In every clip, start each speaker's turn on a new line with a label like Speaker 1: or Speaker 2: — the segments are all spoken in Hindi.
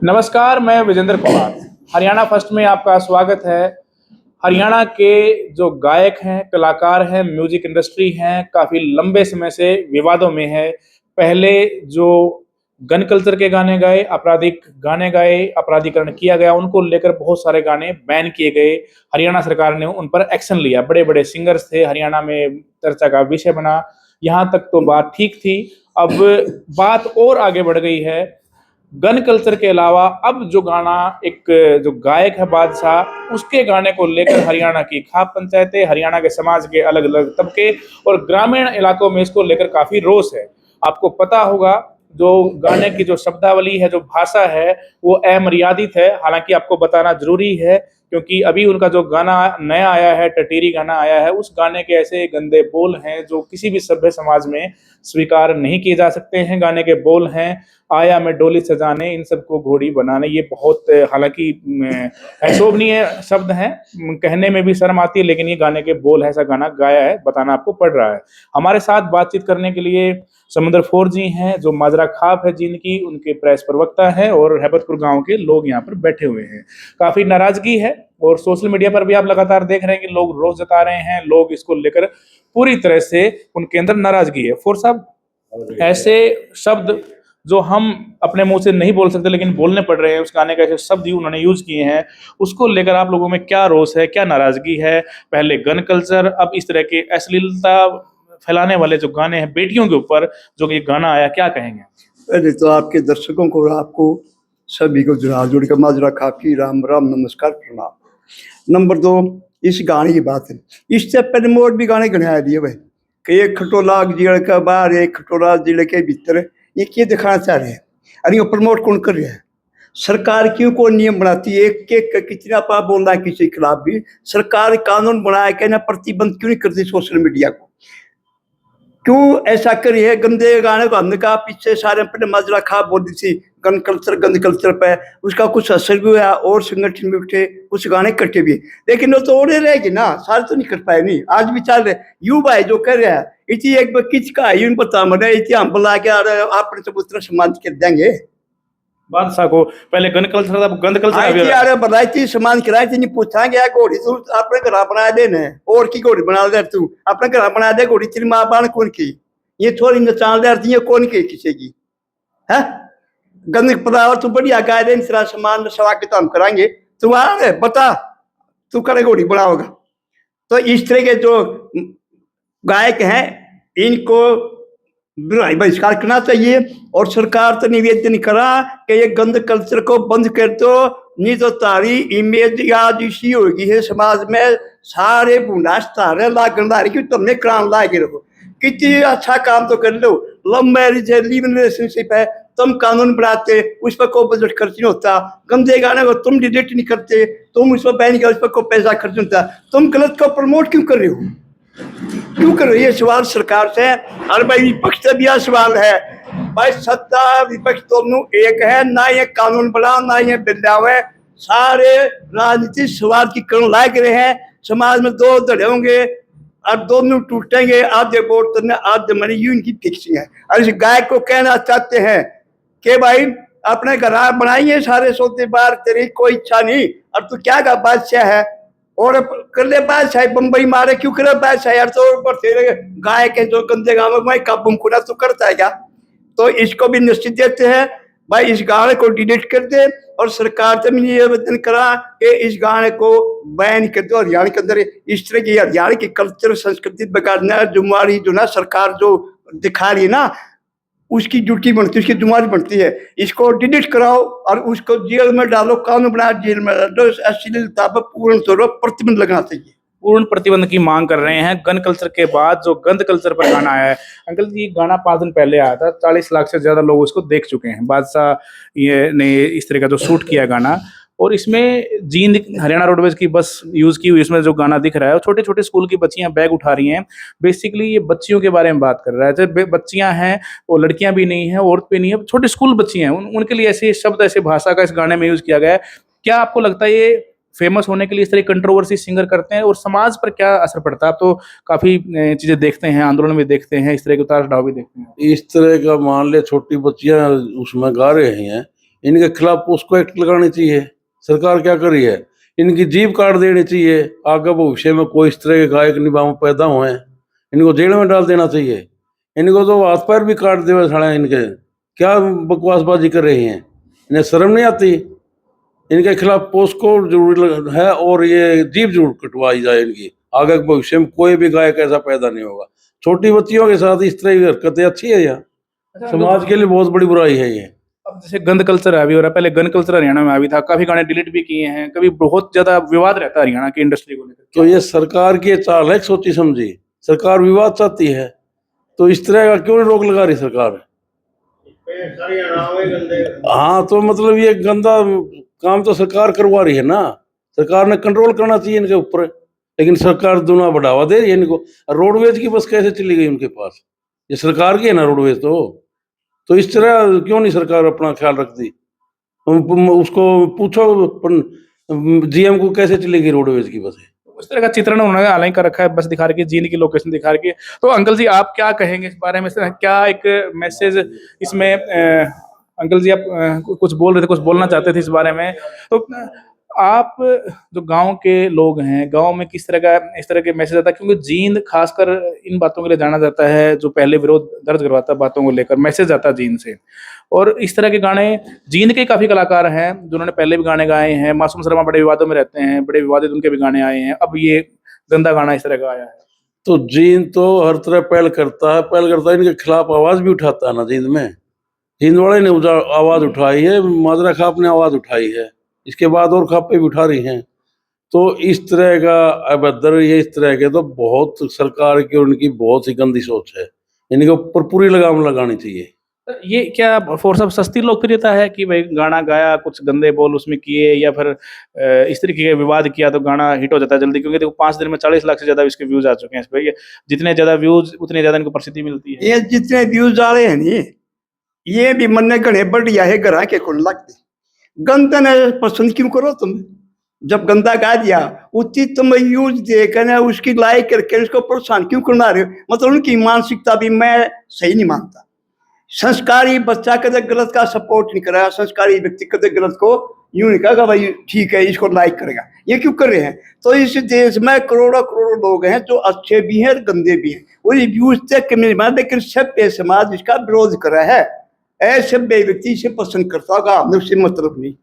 Speaker 1: नमस्कार, मैं विजेंद्र कुमार। हरियाणा फर्स्ट में आपका स्वागत है। हरियाणा के जो गायक हैं, कलाकार हैं, म्यूजिक इंडस्ट्री हैं, काफ़ी लंबे समय से विवादों में है। पहले जो गन कल्चर के गाने गाए, आपराधिक गाने गाए, अपराधीकरण किया गया, उनको लेकर बहुत सारे गाने बैन किए गए। हरियाणा सरकार ने उन पर एक्शन लिया। बड़े-बड़े सिंगर्स थे, हरियाणा में चर्चा का विषय बना। यहाँ तक तो बात ठीक थी। अब बात और आगे बढ़ गई है। गन कल्चर के अलावा अब जो गाना एक जो गायक है बादशाह, उसके गाने को लेकर हरियाणा की खाप पंचायतें, हरियाणा के समाज के अलग अलग तबके और ग्रामीण इलाकों में इसको लेकर काफी रोष है। आपको पता होगा, जो गाने की जो शब्दावली है, जो भाषा है, वो अमर्यादित है। हालांकि आपको बताना जरूरी है, क्योंकि अभी उनका जो गाना नया आया है, टटीरी गाना आया है, उस गाने के ऐसे गंदे बोल हैं जो किसी भी सभ्य समाज में स्वीकार नहीं किए जा सकते हैं। गाने के बोल हैं, आया मैं डोली सजाने, इन सबको घोड़ी बनाने। ये बहुत हालांकि अशोभनीय शब्द हैं, कहने में भी शर्म आती है, लेकिन ये गाने के बोल है। ऐसा गाना गाया है, बताना आपको पड़ रहा है। हमारे साथ बातचीत करने के लिए समुद्र 4 जी हैं, जो माजरा खाप है जिनकी, उनके प्रेस प्रवक्ता है, और हैबतपुर गांव के लोग यहाँ पर बैठे हुए हैं। काफी नाराजगी है, और सोशल मीडिया पर भी आप लगातार देख रहे हैं कि लोग रोष जता रहे हैं। लोग इसको लेकर पूरी तरह से उनके अंदर नाराजगी है। फोर साहब, ऐसे शब्द जो हम अपने मुंह से नहीं बोल सकते लेकिन बोलने पड़ रहे हैं, उस गाने का ऐसे शब्द ही उन्होंने यूज किए हैं, उसको लेकर आप लोगों में क्या रोष है, क्या नाराजगी है? पहले गन कल्चर, अब इस तरह के अश्लीलता फैलाने वाले जो गाने हैं बेटियों के ऊपर, जो ये गाना आया, क्या कहेंगे?
Speaker 2: पहले तो आपके दर्शकों को और आपको सभी को हाथ जोड़ के माजरा खाप की राम राम नमस्कार प्रणाम। नंबर 2, इस गाने की बात है। इससे पहले मोर भी गाने गणा दिए भाई कि एक खटोला जिले के बाहर, एक खटोला जिले के भीतर, ये क्या दिखाना चाह रहे हैं? अरे ये प्रमोट कौन कर रहा है? सरकार क्यों को नियम बनाती है? एक कितना पाप बोलना है किसी के खिलाफ भी? सरकार कानून बनाया कि ना, प्रतिबंध क्यों नहीं करती सोशल मीडिया को? क्यों ऐसा करी है? गंदे गाने को हमने कहा पीछे सारे अपने माजरा खा बोली थी गन कल्चर, गंद कल्चर पे, उसका कुछ असर भी हुआ और संगठन भी उठे, कुछ गाने कटे भी, लेकिन वो तो ओढ़े रहेगी ना, सारे तो नहीं कर पाए। नहीं, आज भी चल रहे यू भाई जो कर रहा है, इतनी एक बार किच का यूं पता मरे, इतनी हम बुला के आपने सब उतना सम्मान कर देंगे
Speaker 1: बादशाह को। पहले गन कल्चर था, गंद कल्चर
Speaker 2: यार बनाई थी, सम्मान कराई थी, नहीं पूछा गया घोड़ी तू अपने घर बना देने और की घोड़ी बना दे, तू अपने घर बना दे घोड़ी, तेरी माँ बाण कौन की? ये थोड़ी नचान दे कौन की किसी की है? गंद पता तू बढ़िया गाय दे, तेरा सम्मान सवा के तो हम कराएंगे, तू आ बता तू करे घोड़ी बनाओगा? तो इस तरह के जो गायक हैं इनको बहिष्कार करना चाहिए, और सरकार तो निवेदन करा कि ये गंद कल्चर को बंद कर दो, नहीं तो तारी इमेज आज इसी होगी है समाज में, सारे भूडास तारे लागदारी की तुमने क्रांत लागे रहो, कितनी अच्छा काम तो कर लो। लव मैरिज है, लिव इन रिलेशनशिप है, तुम कानून बनाते, उस पर कोई बजट खर्च नहीं होता। गंदे गाने को तुम डिलीट नहीं करते, तुम उस पर बैन किया, उस पर कोई पैसा खर्च नहीं होता, तुम गलत को प्रमोट क्यों कर रहे हो? क्यों कर रही है? सवाल सरकार से। और भाई विपक्ष से भी यह सवाल है, भाई सत्ता विपक्ष दोनों एक है, ना ये कानून बना ना ये बदलावे, सारे राजनीतिक स्वार्थ की करण लायक रहे हैं। समाज में दो धड़े होंगे और दोनों टूटेंगे, आधे वोट करने आधे मनी, यूं इनकी फिक्सिंग है। और इस गायक को कहना चाहते हैं कि भाई अपने घर बनाइए सारे सोते बार, तेरी कोई इच्छा नहीं, और तू क्या का बादशाह है और कर ले बादशाह, बम्बई मारे क्यों करे बादशाह यार? तो तेरे गाय के जो गंदे गाँव में काबू खुला तो करता है क्या? तो इसको भी निश्चित देते हैं भाई, इस गाने को डिलीट कर दे, और सरकार से भी निवेदन करा कि इस गाने को बैन कर दो। हरियाणा के अंदर इस तरह की हरियाणा की कल्चर संस्कृति बिगाड़ना जुम्मेवारी जो ना सरकार जो दिखा रही है ना, उसकी ड्यूटी बनती है, उसकी जुम्मेवारी बनती है। इसको डिलीट कराओ और उसको जेल में डालो, कानून बना जेल में डालो, अश्लीलता पर पूर्ण तौर पर प्रतिबंध लगना चाहिए।
Speaker 1: पूर्ण प्रतिबंध की मांग कर रहे हैं। गन कल्चर के बाद जो गंद कल्चर पर गाना आया है, अंकल जी, गाना 5 दिन पहले आया था, 40 लाख से ज्यादा लोग उसको देख चुके हैं। बादशाह ये ने इस तरह का जो शूट किया गाना, और इसमें जींद हरियाणा रोडवेज की बस यूज की हुई, इसमें जो गाना दिख रहा है, छोटे छोटे स्कूल की बच्चियां बैग उठा रही हैं। बेसिकली ये बच्चियों के बारे में बात कर रहा है। जब बच्चियां हैं, वो लड़कियां भी नहीं है, औरत भी नहीं है, छोटे स्कूल बच्ची हैं, उनके लिए ऐसे शब्द, ऐसे भाषा का इस गाने में यूज किया गया है। क्या आपको लगता है ये फेमस होने के लिए इस तरह कंट्रोवर्सी सिंगर करते हैं, और समाज पर क्या असर पड़ता है? आप तो काफी चीजें देखते हैं, आंदोलन भी देखते हैं, इस तरह के उतार चढ़ाव भी देखते हैं।
Speaker 3: इस तरह का मान ले छोटी बच्चियां उसमें गा रही हैं, इनके खिलाफ उसको एक्ट लगानी चाहिए। सरकार क्या कर रही है, इनकी जीप काट देनी चाहिए। आगे भविष्य में कोई इस तरह के गायक निभाव पैदा हुए इनको जेल में डाल देना चाहिए। इनको तो हाथ पैर भी काट देवे साढ़े। इनके क्या बकवासबाजी कर रही हैं, इन्हें शर्म नहीं आती। इनके खिलाफ पोस्को जरूरी है और ये जीप जरूर कटवाई जाए इनकी। आगे भविष्य में कोई भी गायक ऐसा पैदा नहीं होगा। छोटी बच्चियों के साथ इस तरह की हरकतें अच्छी है या समाज के लिए बहुत बड़ी बुराई है ये।
Speaker 1: अब जैसे गंद कल्चर अभी हो रहा है, पहले गन कल्चर हरियाणा में अभी था, काफी गाने डिलीट भी किए हैं, कभी बहुत ज्यादा विवाद रहता है हरियाणा की इंडस्ट्री को लेकर।
Speaker 3: तो ये सरकार की चाल है, सोची समझी। सरकार विवाद चाहती है तो इस तरह का क्यों रोक लगा रही सरकार। हाँ, तो मतलब ये गंदा काम तो सरकार करवा रही है ना। सरकार ने कंट्रोल करना चाहिए इनके ऊपर, लेकिन सरकार दूना बढ़ावा दे रही है इनको। रोडवेज की बस कैसे चली गई उनके पास, ये सरकार की है ना रोडवेज। तो इस तरह क्यों नहीं सरकार अपना ख्याल रखती। उसको पूछो जीएम को कैसे चलेगी रोडवेज की बसें।
Speaker 1: उस तरह का चित्रण उन्होंने हालांकि कर रखा है, बस दिखा रही है जींद की लोकेशन दिखा रही है। तो अंकल जी आप क्या कहेंगे इस बारे में, क्या एक मैसेज इसमें अंकल जी आप कुछ बोल रहे थे, कुछ बोलना चाहते थे इस बारे में। तो आप जो गांव के लोग हैं, गांव में किस तरह का इस तरह के मैसेज आता है, क्योंकि जींद खासकर इन बातों के लिए जाना जाता है, जो पहले विरोध दर्ज करवाता है बातों को लेकर, मैसेज आता है जींद से। और इस तरह के गाने जींद के काफी कलाकार हैं जिन्होंने पहले भी गाने गाए हैं। मासूम शर्मा बड़े विवादों में रहते हैं, बड़े विवादित उनके भी गाने आए हैं। अब ये गंदा गाना इस तरह का आया है।
Speaker 3: तो जींद तो हर तरह पहल करता है, इनके खिलाफ आवाज भी उठाता है ना। जींद में जींद वाले ने आवाज उठाई है, माजरा खाप ने आवाज उठाई है, इसके बाद और खापे भी उठा रही हैं। तो इस तरह का अभद्र ये इस तरह के तो बहुत सरकार की और उनकी बहुत ही गंदी सोच है। इनके ऊपर पूरी लगाम लगानी चाहिए।
Speaker 1: ये क्या फोर्स ऑफ सस्ती लोकप्रियता है कि भाई गाना गाया, कुछ गंदे बोल उसमें किए, या फिर इस तरीके के विवाद किया तो गाना हिट हो जाता है जल्दी? क्योंकि देखो 5 दिन में 40 लाख से ज्यादा इसके व्यूज आ चुके हैं इस पे। ये जितने ज्यादा व्यूज उतने ज्यादा इनको प्रसिद्धि मिलती है।
Speaker 2: ये जितने व्यूज आ रहे हैं नी, ये भी मन गणे बढ़िया है, घर के कौन लगते गंदा ने पसंद क्यों करो तुम। जब गंदा गा दिया उतनी तुम यूज देकर उसकी लाइक करके उसको प्रोत्साहन क्यों करना रहे हो। मतलब उनकी मानसिकता भी मैं सही नहीं मानता। संस्कारी बच्चा कदे गलत का सपोर्ट नहीं करेगा, संस्कारी व्यक्ति कदे गलत को यूं नहीं कहेगा भाई ठीक है इसको लाइक करेगा। ये क्यों कर रहे हैं। तो इस देश में करोड़ों करोड़ों लोग हैं जो अच्छे भी हैं और गंदे भी हैं, वो व्यूज तक लेकिन सभ्य समाज इसका विरोध कर रहा है। असभ्य व्यक्ति इसे पसंद करता होगा, हमने उससे मतलब नहीं।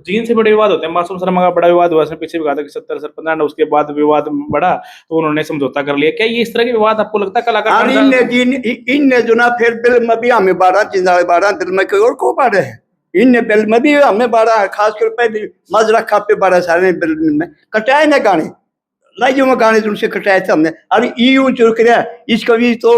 Speaker 1: जीन से बड़े विवाद होते हैं। मासूम शर्मा का बड़ा विवाद हुआ, उसने पीछे भी कहा था कि 70 सर 15, उसके बाद विवाद बढ़ा तो उन्होंने समझौता कर लिया। क्या ये इस तरह के विवाद आपको लगता है कलाकार
Speaker 2: इनने जो ना फिर बिल में भी हमें 12 जिंदा 12 दिल में कोई और को बाढ़ है। इनने बिल में भी हमें 12 खासकर पहले मजरा खापे 12 सारे बिल में कटाए ना गाने लाइयो में गाने जो उनसे कटाए थे हमने। अरे यूं जो कराया इसका भी तो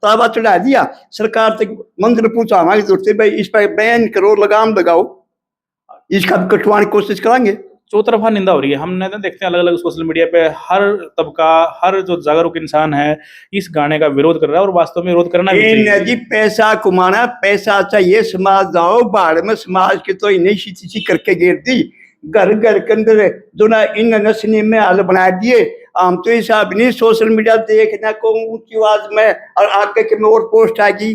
Speaker 2: ताबा चढ़ा दिया सरकार तक मंदिर पहुंचा हमारी जरूरत भाई इस पर बैन करो, लगाम लगाओ, इसका कटवाने की कोशिश करेंगे।
Speaker 1: चौतरफा निंदा हो रही है। हमने तो देखते हैं अलग अलग सोशल मीडिया पे हर तबका, हर जो जागरूक इंसान है इस गाने का विरोध कर रहा है, और वास्तव में विरोध करना भी चाहिए।
Speaker 2: जी पैसा कमाना, पैसा चाहिए, समाज जाओ बाहर में, समाज के तो इन्हें सी करके घेर दी। घर घर के अंदर जो ना इन नस्ली में हाल बना दिए। हम तो हिसाब नहीं सोशल मीडिया देखना को ऊंची आवाज में और आगे के में और पोस्ट आ गई।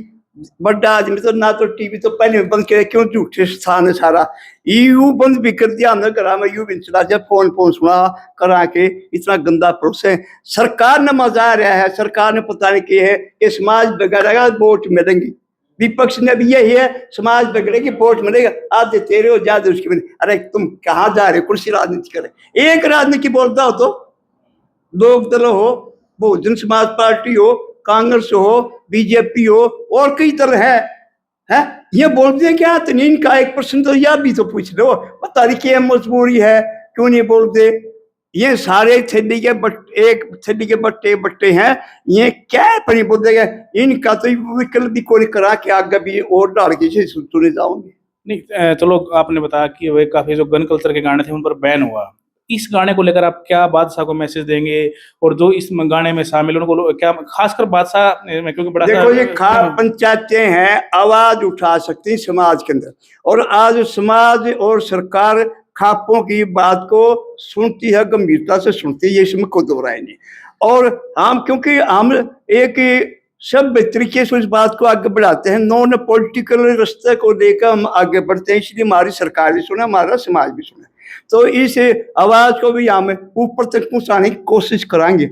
Speaker 2: बड़ा आदमी तो ना तो टीवी तो पहले बंद किया, क्यों झूठे स्थान है सारा। यू बंद भी कर दिया हमने, घर में यू भी चला जब फोन सुना करा के। इतना गंदा प्रोसेस है। सरकार ने मजा आ रहा है, सरकार ने पता नहीं किया है कि समाज बिगड़ेगा वोट मिलेंगी। विपक्ष ने भी यही है, समाज बिगड़ेगी वोट मिलेगा, आधे तेरे हो ज्यादा उसकी मिले। अरे तुम कहाँ जा रहे हो, कुर्सी राजनीति करे। एक राजनीति बोलता हो तो लोक दल हो, बहुजन समाज पार्टी हो, कांग्रेस हो, बीजेपी हो, और कई तरह है ये बोलते हैं क्या तो इनका 1% तो यह भी तो पूछ लो, पता नहीं क्या मजबूरी है, क्यों नहीं बोलते। ये सारे थैली के एक थैली के बट्टे हैं, ये क्या पर बोलते इनका तो विकल्प भी कोई करा के आगे भी और डाल के सुने जाओगे।
Speaker 1: नहीं चलो, आपने बताया कि वे काफी जो गन कल्चर के गाने थे उन पर बैन हुआ। इस गाने को लेकर आप क्या बादशाह को मैसेज देंगे, और जो इस गाने में शामिल उनको क्या, खासकर बादशाह में, क्योंकि बड़ा
Speaker 2: देखो ये पंचायतें हैं आवाज उठा सकती समाज के अंदर, और आज समाज और सरकार खापों की बात को सुनती है, गंभीरता से सुनती है, ये इसमें कोई दो राय नहीं। और हम क्योंकि हम एक सब तरीके से उस बात को आगे बढ़ाते हैं। नॉन पॉलिटिकल रास्ते को लेकर हम आगे बढ़ते हैं, इसलिए हमारी सरकार भी सुने, हमारा समाज भी सुने। तो इस आवाज को भी हम ऊपर तक पहुंचाने की कोशिश करेंगे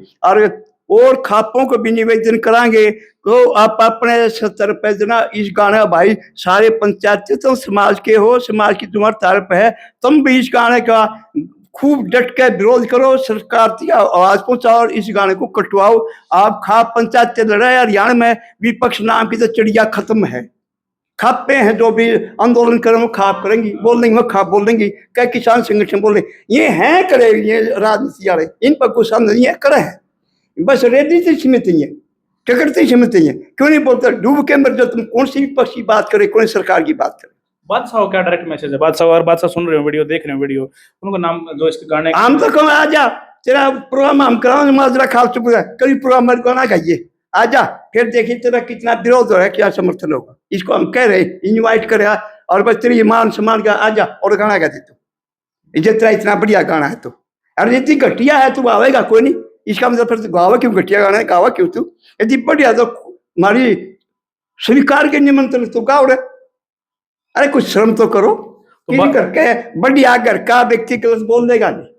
Speaker 2: और खापों को भी निवेदन करेंगे। तो आप अपने स्तर पे जना इस गाने भाई सारे पंचायत तुम समाज के हो, समाज की तुम्हारी तरफ है, तुम भी इस गाने का खूब डट के विरोध करो, सरकार की आवाज पहुंचाओ और इस गाने को कटवाओ। आप खाप पंचायत से लड़ाई हरियाणा में विपक्ष नाम की तो चिड़िया खत्म है। खापे हैं जो भी आंदोलन करें वो खाप करेंगी, बोलेंगे वो खाप बोलेंगी, क्या किसान संगठन बोले ये हैं करे, ये राजनीति वाले इन पर कुछ समझ नहीं है, करे है बस रेडी से सीमित ही है, टकरते सीमित ही है। क्यों नहीं बोलते डूब के मर जाओ, तुम कौन सी विपक्ष की बात करे, कौन सरकार की बात करे।
Speaker 1: बादशाह को क्या डायरेक्ट मैसेज है? बादशाह और बादशाह सुन रहे हो वीडियो, देख रहे हो वीडियो, उनको नाम जो इसके गाने
Speaker 2: हम तो कहो आजा तेरा प्रोग्राम हम कराओ, माजरा खा चुका है, कभी प्रोग्राम मेरे को ना कहिए, आजा फिर देखिए तेरा कितना विरोध हो रहा है, क्या समर्थन होगा। इसको हम कह रहे इन्वाइट करे और बस तेरी मान सम्मान का आजा और गाना गा दे तू, तेरा इतना बढ़िया गाना है तो, अरे इतनी घटिया है तू आवेगा कोई नहीं, इसका मतलब फिर गावा क्यों, घटिया गाना है गावा क्यों तू, यदि बढ़िया तो हमारी स्वीकार के निमंत्रण तू गाओ रे, अरे कुछ शर्म तो करो। तो करके बढ़िया घर का व्यक्ति गलत बोल देगा नहीं।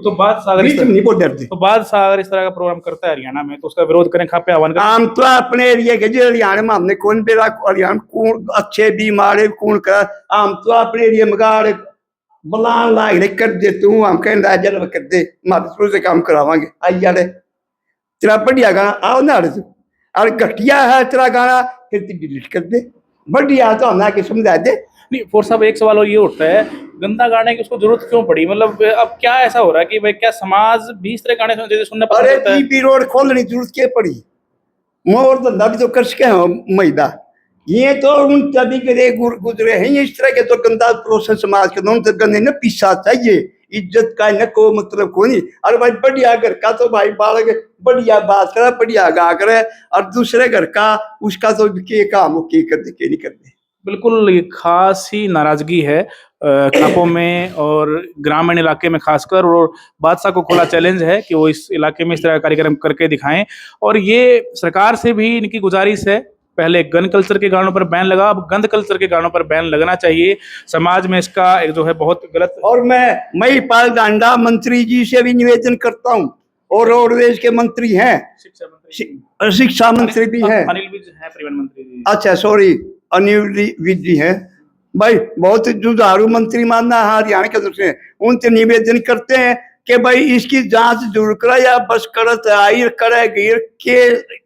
Speaker 1: तो बादशाह अगर
Speaker 2: नहीं बोल डरते,
Speaker 1: तो बादशाह अगर इस तरह का प्रोग्राम करता है हरियाणा में तो उसका विरोध करें, खापे आह्वान करें।
Speaker 2: हम तो अपने एरिया के जो हरियाणा में हमने कौन बेरा हरियाणा कौन अच्छे बीमार कौन कर, हम तो अपने एरिया में गाड़ बलान लाए कर देते हूँ, हम कहें राजा कर दे माधुपुर से काम करावांगे, आई यार तेरा बढ़िया गाना आओ ना तू, और घटिया है तेरा गाना फिर तू डिलीट कर दे, बढ़िया तो हम आके समझा दे।
Speaker 1: नहीं फोर साहब, एक सवाल और ये उठता है, गंदा गाने की उसको जरूरत क्यों पड़ी? मतलब अब क्या ऐसा हो रहा है कि भाई क्या समाज भी इस तरह गाने सुनना पसंद करता है?
Speaker 2: जीपी रोड खोलने की जरूरत क्या पड़ी, मोर धंधा भी तो कर सके महिला, ये तो उन तभी के गुजरे हैं इस तरह के तो गंदा प्रोसेस समाज के दोनों गंदे न पीछा चाहिए, इज्जत का न को मतलब को नहीं। अरे भाई बढ़िया घर का तो भाई बालक बढ़िया बात करे, बढ़िया गा करे, और दूसरे घर का उसका तो के काम के कर दे के नहीं कर दे।
Speaker 1: बिल्कुल ये खास ही नाराजगी है खापों में और ग्रामीण इलाके में खासकर, और बादशाह को खुला चैलेंज है कि वो इस इलाके में इस तरह का कार्यक्रम करके दिखाएं। और ये सरकार से भी इनकी गुजारिश है, पहले गन कल्चर के गानों पर बैन लगा, अब गंद कल्चर के गानों पर बैन लगना चाहिए। समाज में इसका एक जो है बहुत गलत।
Speaker 2: और मैं महिपाल डांडा मंत्री जी से भी निवेदन करता हूँ, और रोडवेज के मंत्री हैं, शिक्षा मंत्री भी हैं,
Speaker 1: अनिल विज है परिवहन मंत्री जी।
Speaker 2: अच्छा सॉरी अनिल विज जी हैं भाई, बहुत जुझारू मंत्री मानना हरियाणा के दूसरे, उनसे निवेदन करते हैं कि भाई इसकी जांच जरूर करा, या बस करत आई करे गिर के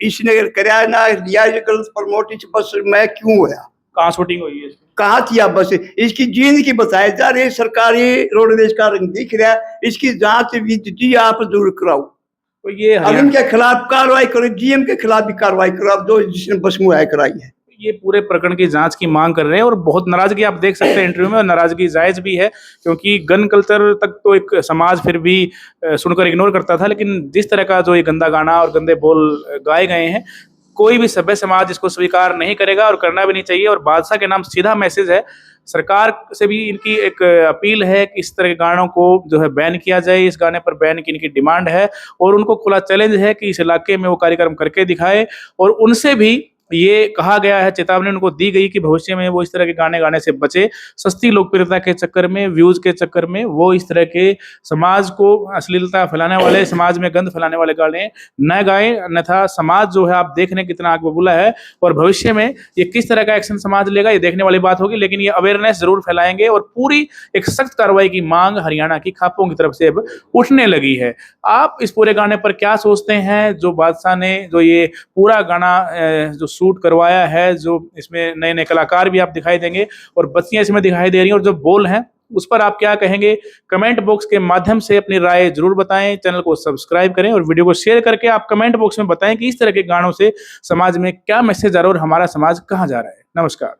Speaker 2: इसने कराया ना लिया गलत प्रमोट इस बस में क्यों होया,
Speaker 1: कहाँ शूटिंग हुई है,
Speaker 2: कहाँ थी आप बस, इसकी जिंदगी बताया जा रही, सरकारी रोडवेज का रंग दिख रहा है, इसकी जांच भी आप जरूर कराओ।
Speaker 1: तो ये
Speaker 2: अब इनके खिलाफ कार्रवाई करो, जीएम के खिलाफ भी कार्रवाई करो, आप जो जिसने बस मुहैया कराई है।
Speaker 1: ये पूरे प्रकरण की जांच की मांग कर रहे हैं और बहुत नाराजगी आप देख सकते हैं इंटरव्यू में, और नाराजगी जायज भी है क्योंकि गन कल्चर तक तो एक समाज फिर भी सुनकर इग्नोर करता था, लेकिन जिस तरह का जो ये गंदा गाना और गंदे बोल गाए गए हैं, कोई भी सभ्य समाज इसको स्वीकार नहीं करेगा और करना भी नहीं चाहिए। और बादशाह के नाम सीधा मैसेज है, सरकार से भी इनकी एक अपील है कि इस तरह के गानों को जो है बैन किया जाए, इस गाने पर बैन की इनकी डिमांड है, और उनको खुला चैलेंज है कि इस इलाके में वो कार्यक्रम करके दिखाए। और उनसे भी ये कहा गया है, चेतावनी उनको दी गई कि भविष्य में वो इस तरह के गाने गाने से बचे, सस्ती लोकप्रियता के चक्कर में, व्यूज के चक्कर में वो इस तरह के समाज को अश्लीलता फैलाने वाले, समाज में गंद फैलाने वाले गाने न गाएं, अन्यथा समाज जो है आप देख रहे हैं कितना आग बबूला है, और भविष्य में ये किस तरह का एक्शन समाज लेगा ये देखने वाली बात होगी। लेकिन ये अवेयरनेस जरूर फैलाएंगे और पूरी एक सख्त कार्रवाई की मांग हरियाणा की खापों की तरफ से अब उठने लगी है। आप इस पूरे गाने पर क्या सोचते हैं? जो बादशाह ने जो ये पूरा गाना जो शूट करवाया है, जो इसमें नए नए कलाकार भी आप दिखाई देंगे और बच्चियां इसमें दिखाई दे रही हैं, और जो बोल हैं उस पर आप क्या कहेंगे? कमेंट बॉक्स के माध्यम से अपनी राय जरूर बताएं, चैनल को सब्सक्राइब करें और वीडियो को शेयर करके आप कमेंट बॉक्स में बताएं कि इस तरह के गानों से समाज में क्या मैसेज आ रहा है और हमारा समाज कहां जा रहा है। नमस्कार।